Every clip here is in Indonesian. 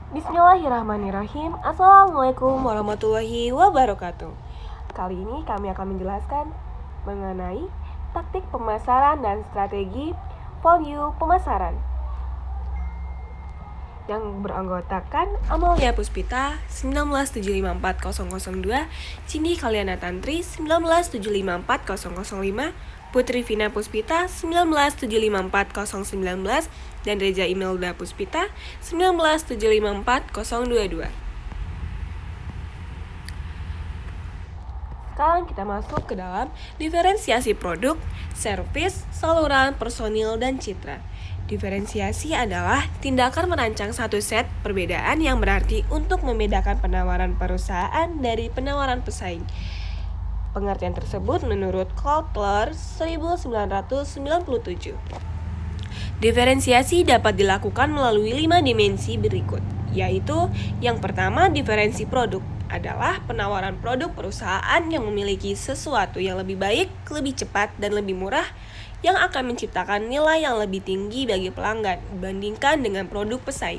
Bismillahirrahmanirrahim. Assalamualaikum warahmatullahi wabarakatuh. Kali ini kami akan menjelaskan mengenai taktik pemasaran dan strategi value pemasaran yang beranggotakan Amalia Puspita 197540002, Cindy Kaliana Tantri 197540005, Putri Vina Puspita 197540019, dan Reza Imelda Puspita 197540022. Sekarang kita masuk ke dalam diferensiasi produk, servis, saluran, personil, dan citra. Diferensiasi adalah tindakan merancang satu set perbedaan yang berarti untuk membedakan penawaran perusahaan dari penawaran pesaing. Pengertian tersebut menurut Kotler 1997. Diferensiasi dapat dilakukan melalui 5 dimensi berikut, yaitu yang pertama, diferensi produk adalah penawaran produk perusahaan yang memiliki sesuatu yang lebih baik, lebih cepat, dan lebih murah yang akan menciptakan nilai yang lebih tinggi bagi pelanggan dibandingkan dengan produk pesaing.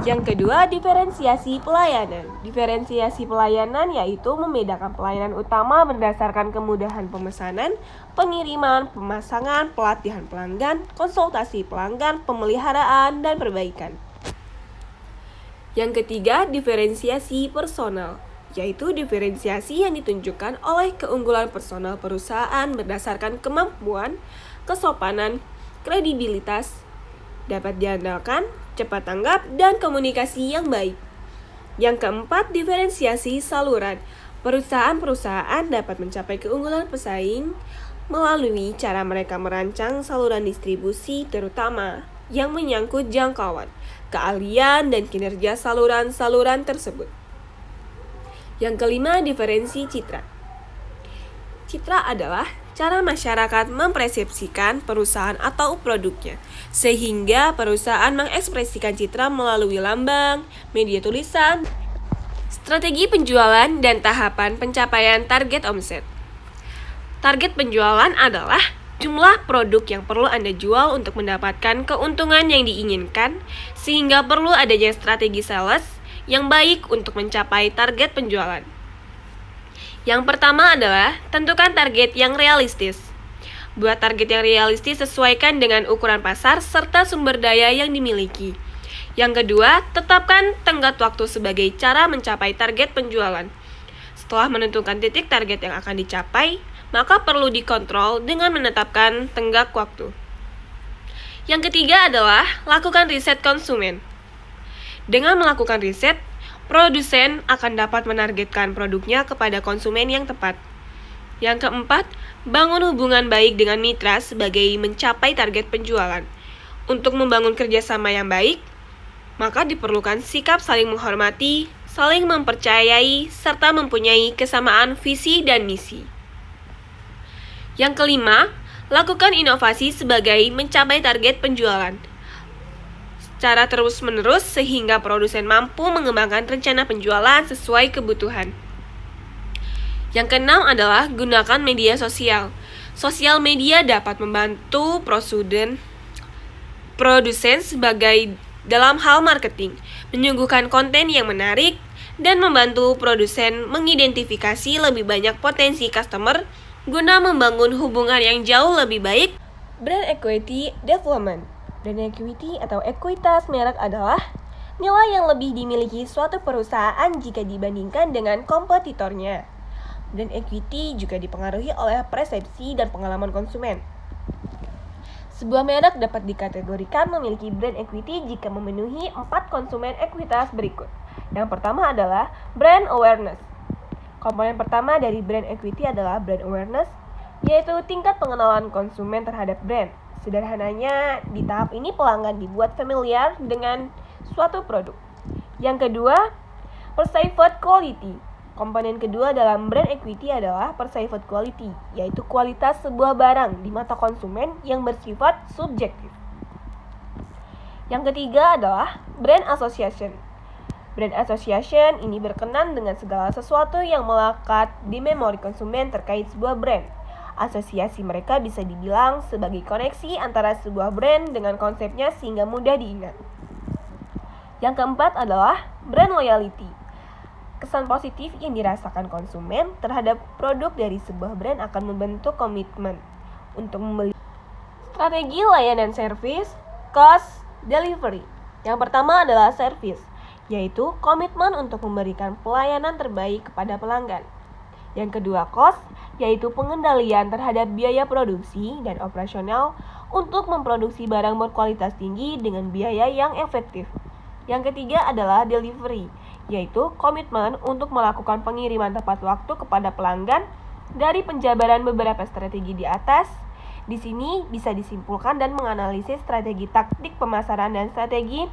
Yang kedua, diferensiasi pelayanan. Diferensiasi pelayanan yaitu membedakan pelayanan utama berdasarkan kemudahan pemesanan, pengiriman, pemasangan, pelatihan pelanggan, konsultasi pelanggan, pemeliharaan, dan perbaikan. Yang ketiga, diferensiasi personal, yaitu diferensiasi yang ditunjukkan oleh keunggulan personal perusahaan berdasarkan kemampuan, kesopanan, kredibilitas, dapat diandalkan, cepat tanggap, dan komunikasi yang baik. Yang keempat, diferensiasi saluran. Perusahaan-perusahaan dapat mencapai keunggulan pesaing melalui cara mereka merancang saluran distribusi, terutama yang menyangkut jangkauan, keahlian, dan kinerja saluran-saluran tersebut. Yang kelima, diferensi citra. Citra adalah cara masyarakat mempersepsikan perusahaan atau produknya, sehingga perusahaan mengekspresikan citra melalui lambang, media tulisan, strategi penjualan, dan tahapan pencapaian target omset. Target penjualan adalah jumlah produk yang perlu Anda jual untuk mendapatkan keuntungan yang diinginkan, sehingga perlu adanya strategi sales yang baik untuk mencapai target penjualan. Yang pertama adalah tentukan target yang realistis. Buat target yang realistis sesuaikan dengan ukuran pasar serta sumber daya yang dimiliki. Yang kedua, tetapkan tenggat waktu sebagai cara mencapai target penjualan. Setelah menentukan titik target yang akan dicapai, maka perlu dikontrol dengan menetapkan tenggat waktu. Yang ketiga adalah lakukan riset konsumen. Dengan melakukan riset, produsen akan dapat menargetkan produknya kepada konsumen yang tepat. Yang keempat, bangun hubungan baik dengan mitra sebagai mencapai target penjualan. Untuk membangun kerjasama yang baik, maka diperlukan sikap saling menghormati, saling mempercayai, serta mempunyai kesamaan visi dan misi. Yang kelima, lakukan inovasi sebagai mencapai target penjualan. Secara terus-menerus sehingga produsen mampu mengembangkan rencana penjualan sesuai kebutuhan. Yang keenam adalah gunakan media sosial. Sosial media dapat membantu produsen sebagai dalam hal marketing, menyuguhkan konten yang menarik, dan membantu produsen mengidentifikasi lebih banyak potensi customer guna membangun hubungan yang jauh lebih baik. Brand equity development. Brand equity atau ekuitas merek adalah nilai yang lebih dimiliki suatu perusahaan jika dibandingkan dengan kompetitornya. Brand equity juga dipengaruhi oleh persepsi dan pengalaman konsumen. Sebuah merek dapat dikategorikan memiliki brand equity jika memenuhi 4 konsumen ekuitas berikut. Yang pertama adalah brand awareness. Komponen pertama dari brand equity adalah brand awareness, yaitu tingkat pengenalan konsumen terhadap brand. Sederhananya, di tahap ini pelanggan dibuat familiar dengan suatu produk. Yang kedua, perceived quality. Komponen kedua dalam brand equity adalah perceived quality, yaitu kualitas sebuah barang di mata konsumen yang bersifat subjektif. Yang ketiga adalah brand association. Brand association ini berkenan dengan segala sesuatu yang melekat di memori konsumen terkait sebuah brand. Asosiasi mereka bisa dibilang sebagai koneksi antara sebuah brand dengan konsepnya sehingga mudah diingat. Yang keempat adalah brand loyalty. Kesan positif yang dirasakan konsumen terhadap produk dari sebuah brand akan membentuk komitmen untuk membeli. Strategi layanan service, cost, delivery. Yang pertama adalah service, yaitu komitmen untuk memberikan pelayanan terbaik kepada pelanggan. Yang kedua, cost, yaitu pengendalian terhadap biaya produksi dan operasional untuk memproduksi barang berkualitas tinggi dengan biaya yang efektif. Yang ketiga adalah delivery, yaitu komitmen untuk melakukan pengiriman tepat waktu kepada pelanggan. Dari penjabaran beberapa strategi di atas, di sini bisa disimpulkan dan menganalisis strategi taktik pemasaran dan strategi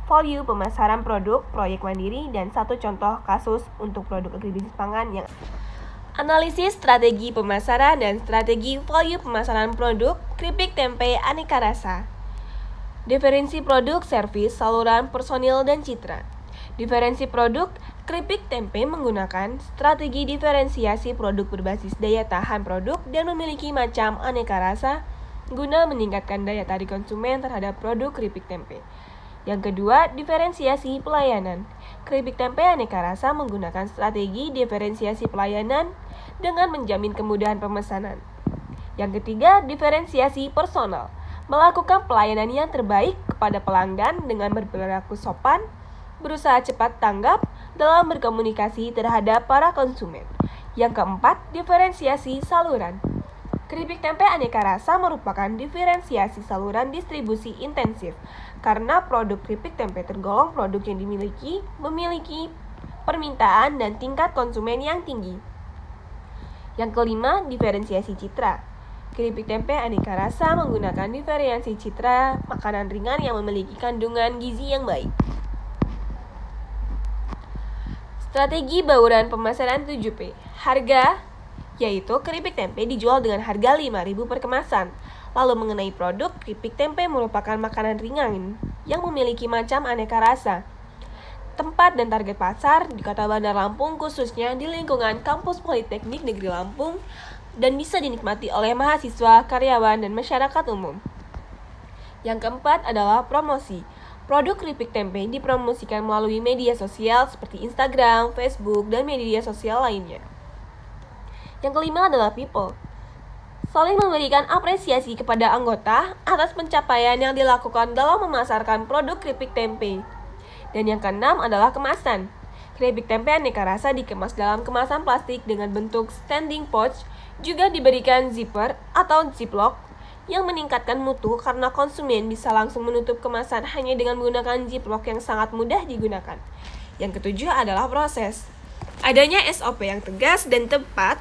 value pemasaran produk, proyek mandiri, dan satu contoh kasus untuk produk agribisnis pangan yang analisis strategi pemasaran dan strategi value pemasaran produk, keripik tempe aneka rasa. Diferensi produk, servis, saluran, personil, dan citra. Diferensi produk, keripik tempe menggunakan strategi diferensiasi produk berbasis daya tahan produk dan memiliki macam aneka rasa guna meningkatkan daya tarik konsumen terhadap produk keripik tempe. Yang kedua, diferensiasi pelayanan. Keripik tempe aneka rasa menggunakan strategi diferensiasi pelayanan dengan menjamin kemudahan pemesanan. Yang ketiga, diferensiasi personal. Melakukan pelayanan yang terbaik kepada pelanggan dengan berperilaku sopan, berusaha cepat tanggap dalam berkomunikasi terhadap para konsumen. Yang keempat, diferensiasi saluran. Keripik tempe aneka rasa merupakan diferensiasi saluran distribusi intensif karena produk keripik tempe tergolong produk yang memiliki permintaan dan tingkat konsumen yang tinggi. Yang kelima, diferensiasi citra. Keripik tempe aneka rasa menggunakan diferensiasi citra makanan ringan yang memiliki kandungan gizi yang baik. Strategi bauran pemasaran 7P. Harga, yaitu keripik tempe dijual dengan harga 5.000 per kemasan. Lalu mengenai produk, keripik tempe merupakan makanan ringan yang memiliki macam aneka rasa. Tempat dan target pasar di Kota Bandar Lampung, khususnya di lingkungan Kampus Politeknik Negeri Lampung, dan bisa dinikmati oleh mahasiswa, karyawan, dan masyarakat umum. Yang keempat adalah promosi. Produk keripik tempe dipromosikan melalui media sosial seperti Instagram, Facebook, dan media sosial lainnya. Yang kelima adalah people. Saling memberikan apresiasi kepada anggota atas pencapaian yang dilakukan dalam memasarkan produk keripik tempe. Dan yang keenam adalah kemasan. Keripik tempe aneka rasa dikemas dalam kemasan plastik dengan bentuk standing pouch, juga diberikan zipper atau ziplock yang meningkatkan mutu karena konsumen bisa langsung menutup kemasan hanya dengan menggunakan ziplock yang sangat mudah digunakan. Yang ketujuh adalah proses. Adanya SOP yang tegas dan tepat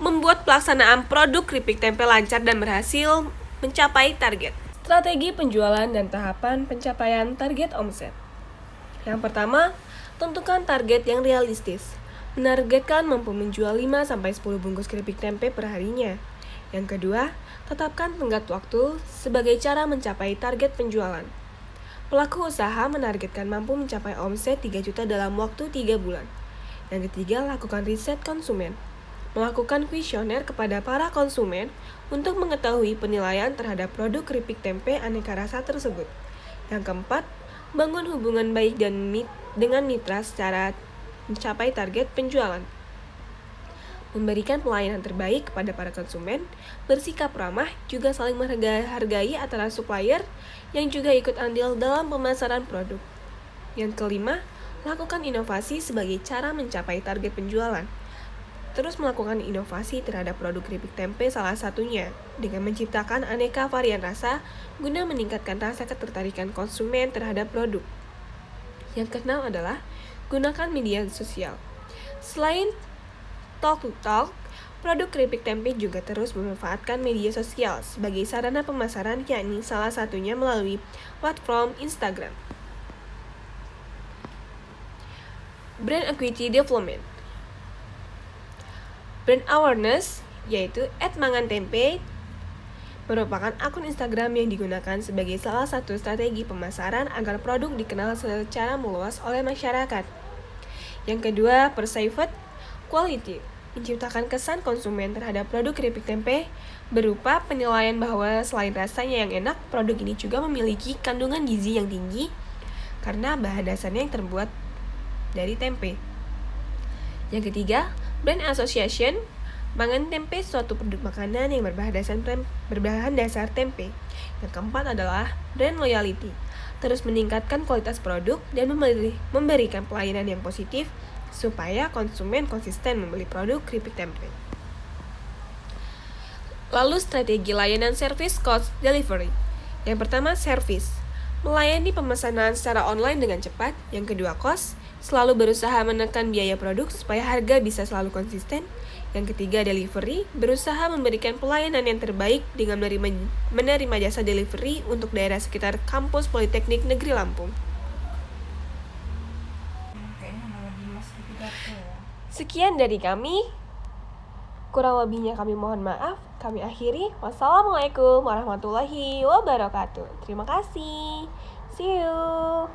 membuat pelaksanaan produk keripik tempe lancar dan berhasil mencapai target. Strategi penjualan dan tahapan pencapaian target omset. Yang pertama, tentukan target yang realistis. Menargetkan mampu menjual 5-10 bungkus keripik tempe per harinya. Yang kedua, tetapkan tenggat waktu sebagai cara mencapai target penjualan. Pelaku usaha menargetkan mampu mencapai omset 3 juta dalam waktu 3 bulan. Yang ketiga, lakukan riset konsumen. Melakukan kuesioner kepada para konsumen untuk mengetahui penilaian terhadap produk keripik tempe aneka rasa tersebut. Yang keempat, bangun hubungan baik dengan mitra secara mencapai target penjualan. Memberikan pelayanan terbaik kepada para konsumen, bersikap ramah, juga saling menghargai antara supplier yang juga ikut andil dalam pemasaran produk. Yang kelima, lakukan inovasi sebagai cara mencapai target penjualan. Terus melakukan inovasi terhadap produk keripik tempe salah satunya dengan menciptakan aneka varian rasa guna meningkatkan rasa ketertarikan konsumen terhadap produk. Yang keenam adalah gunakan media sosial. Selain talk to talk, produk keripik tempe juga terus memanfaatkan media sosial sebagai sarana pemasaran, yakni salah satunya melalui platform Instagram. Brand equity development. Brand awareness, yaitu @mangantempe, merupakan akun Instagram yang digunakan sebagai salah satu strategi pemasaran agar produk dikenal secara meluas oleh masyarakat. Yang kedua, perceived quality, menciptakan kesan konsumen terhadap produk keripik tempe berupa penilaian bahwa selain rasanya yang enak, produk ini juga memiliki kandungan gizi yang tinggi, karena bahan dasarnya yang terbuat dari tempe. Yang ketiga, brand association. Mangan tempe suatu produk makanan yang berbahan dasar tempe. Yang keempat adalah brand loyalty. Terus meningkatkan kualitas produk dan memberikan pelayanan yang positif supaya konsumen konsisten membeli produk keripik tempe. Lalu strategi layanan service cost delivery. Yang pertama, service. Melayani pemesanan secara online dengan cepat. Yang kedua, cost. Selalu berusaha menekan biaya produk supaya harga bisa selalu konsisten. Yang ketiga, delivery. Berusaha memberikan pelayanan yang terbaik dengan menerima jasa delivery untuk daerah sekitar kampus Politeknik Negeri Lampung. Sekian dari kami. Kurang lebihnya kami mohon maaf. Kami akhiri. Wassalamualaikum warahmatullahi wabarakatuh. Terima kasih. See you.